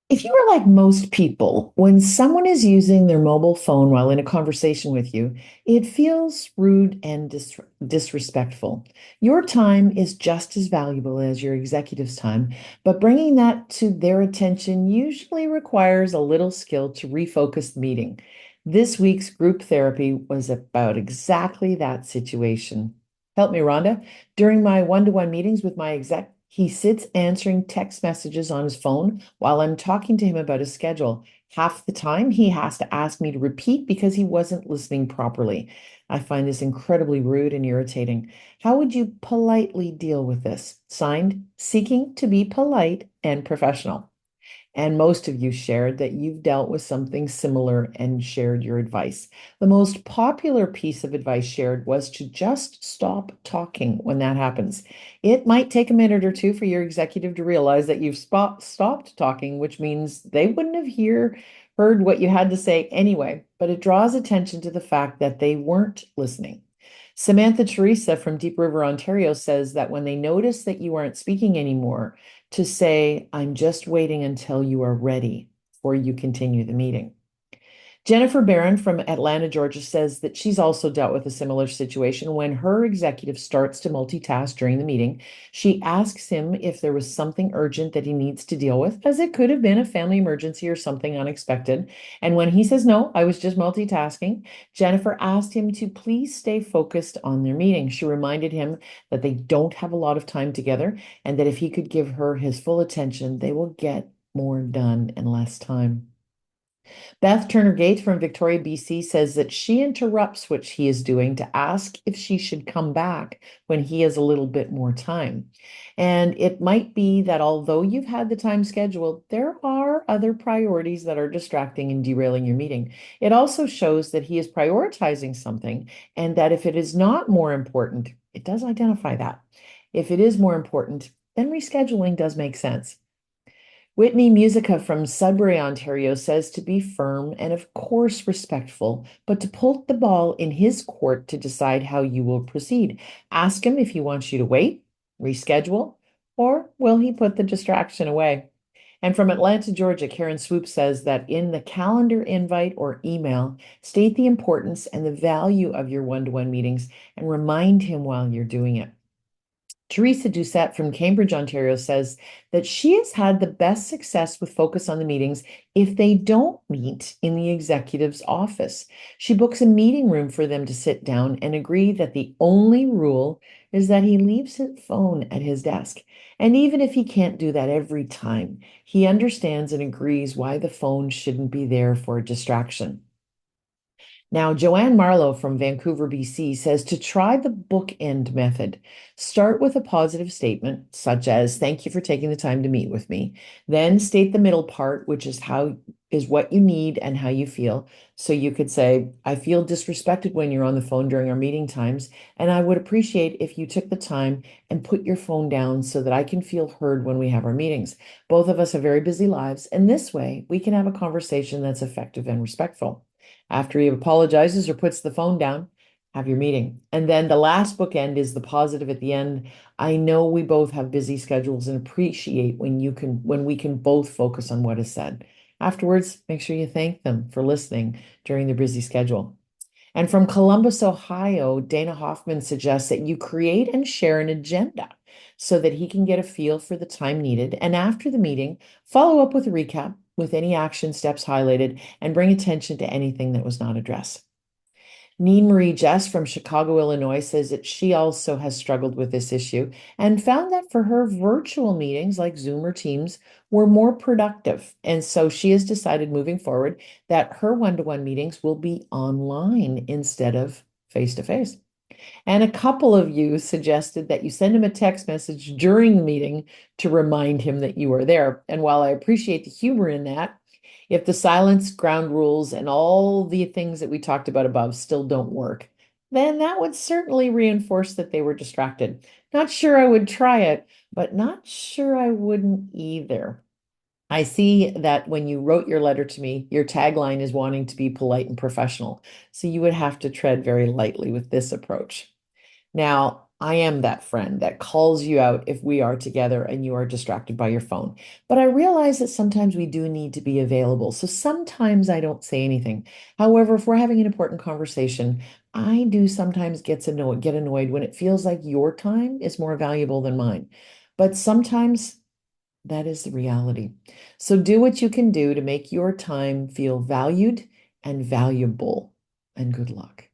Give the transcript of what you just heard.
If you are like most people, when someone is using their mobile phone while in a conversation with you, it feels rude and disrespectful. Your time is just as valuable as your executive's time, but bringing that to their attention usually requires a little skill to refocus the meeting. This week's group therapy was about exactly that situation. Help me, Rhonda. During my one-to-one meetings with my exec, he sits answering text messages on his phone while I'm talking to him about his schedule. Half the time, he has to ask me to repeat because he wasn't listening properly. I find this incredibly rude and irritating. How would you politely deal with this? Signed, seeking to be polite and professional. And most of you shared that you've dealt with something similar and shared your advice. The most popular piece of advice shared was to just stop talking when that happens. It might take a minute or two for your executive to realize that you've stopped talking, which means they wouldn't have heard what you had to say anyway, but it draws attention to the fact that they weren't listening. Samantha Teresa from Deep River, Ontario says that when they notice that you aren't speaking anymore, to say, I'm just waiting until you are ready before you continue the meeting. Jennifer Barron from Atlanta, Georgia says that she's also dealt with a similar situation when her executive starts to multitask during the meeting. She asks him if there was something urgent that he needs to deal with, as it could have been a family emergency or something unexpected. And when he says, no, I was just multitasking, Jennifer asked him to please stay focused on their meeting. She reminded him that they don't have a lot of time together and that if he could give her his full attention, they will get more done in less time. Beth Turner Gates from Victoria, BC says that she interrupts what he is doing to ask if she should come back when he has a little bit more time. And it might be that although you've had the time scheduled, there are other priorities that are distracting and derailing your meeting. It also shows that he is prioritizing something and that if it is not more important, it does identify that. If it is more important, then rescheduling does make sense. Whitney Musica from Sudbury, Ontario says to be firm and, of course, respectful, but to put the ball in his court to decide how you will proceed. Ask him if he wants you to wait, reschedule, or will he put the distraction away? And from Atlanta, Georgia, Karen Swoop says that in the calendar invite or email, state the importance and the value of your one-to-one meetings and remind him while you're doing it. Teresa Doucette from Cambridge, Ontario says that she has had the best success with focus on the meetings if they don't meet in the executive's office. She books a meeting room for them to sit down and agree that the only rule is that he leaves his phone at his desk. And even if he can't do that every time, he understands and agrees why the phone shouldn't be there for a distraction. Now, Joanne Marlowe from Vancouver, BC says to try the bookend method. Start with a positive statement, such as, thank you for taking the time to meet with me. Then state the middle part, which is what you need and how you feel. So you could say, I feel disrespected when you're on the phone during our meeting times, and I would appreciate if you took the time and put your phone down so that I can feel heard when we have our meetings. Both of us have very busy lives, and this way we can have a conversation that's effective and respectful. After he apologizes or puts the phone down, have your meeting. And then the last bookend is the positive at the end. I know we both have busy schedules and appreciate when we can both focus on what is said. Afterwards, make sure you thank them for listening during their busy schedule. And from Columbus, Ohio, Dana Hoffman suggests that you create and share an agenda so that he can get a feel for the time needed. And after the meeting, follow up with a recap with any action steps highlighted and bring attention to anything that was not addressed. Neen Marie Jess from Chicago, Illinois says that she also has struggled with this issue and found that for her virtual meetings like Zoom or Teams were more productive. And so she has decided moving forward that her one-to-one meetings will be online instead of face-to-face. And a couple of you suggested that you send him a text message during the meeting to remind him that you are there. And while I appreciate the humor in that, if the silence, ground rules, and all the things that we talked about above still don't work, then that would certainly reinforce that they were distracted. Not sure I would try it, but not sure I wouldn't either. I see that when you wrote your letter to me, your tagline is wanting to be polite and professional. So you would have to tread very lightly with this approach. Now, I am that friend that calls you out if we are together and you are distracted by your phone. But I realize that sometimes we do need to be available. So sometimes I don't say anything. However, if we're having an important conversation, I do sometimes get annoyed when it feels like your time is more valuable than mine. But sometimes that is the reality. So do what you can do to make your time feel valued and valuable. And good luck.